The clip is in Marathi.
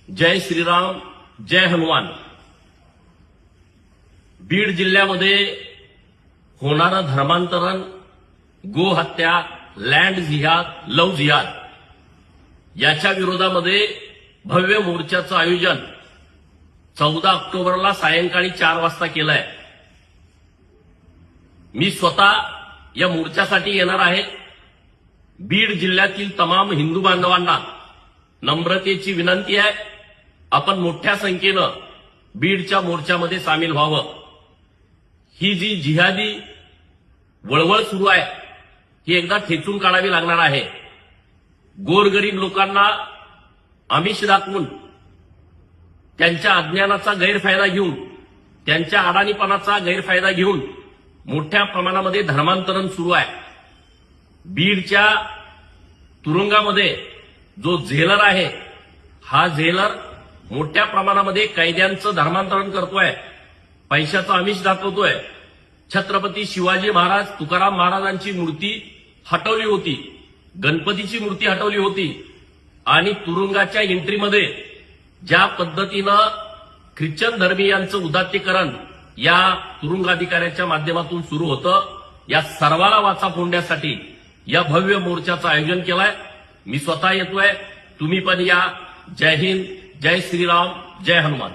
जय श्रीराम जय हनुमान। बीड जिल्ह्यामध्ये होणारं धर्मांतरण, गोहत्या, लँड जिहाद, लव्ह जिहाद याच्या विरोधामध्ये भव्य मोर्चाचं आयोजन 14 ऑक्टोबरला सायंकाळी 4 वाजता केलंय। मी स्वतः या मोर्चासाठी येणार आहे। बीड जिल्ह्यातील तमाम हिंदू बांधवांना नम्रतेची विनंती आहे, आपण मोठ्या संख्येनं बीडच्या मोर्चामध्ये सामील व्हावं। ही जी जिहादी वळवळ सुरू आहे ही एकदा ठेचून काढावी लागणार आहे। गोरगरीब लोकांना आमिष दाखवून, त्यांच्या अज्ञानाचा गैरफायदा घेऊन, त्यांच्या अडाणीपणाचा गैरफायदा घेऊन मोठ्या प्रमाणामध्ये धर्मांतरण सुरू आहे। बीडच्या तुरुंगामध्ये जो झेलर आहे, हा झेलर मोठ्या प्रमाणामध्ये कैद्यांचं धर्मांतरण करतोय, पैशाचं आमिष दाखवतोय। छत्रपती शिवाजी महाराज, तुकाराम महाराजांची मूर्ती हटवली होती, गणपतीची मूर्ती हटवली होती आणि तुरुंगाच्या एंट्रीमध्ये ज्या पद्धतीनं ख्रिश्चन धर्मीयांचं उदात्तीकरण या तुरुंगाधिकाऱ्याच्या माध्यमातून सुरू होतं, या सर्वाला वाचा फोडण्यासाठी या भव्य मोर्चाचं आयोजन केलंय। मी स्वतः येतोय, तुम्ही पण या। जय हिंद, जय श्रीराम, जय हनुमान।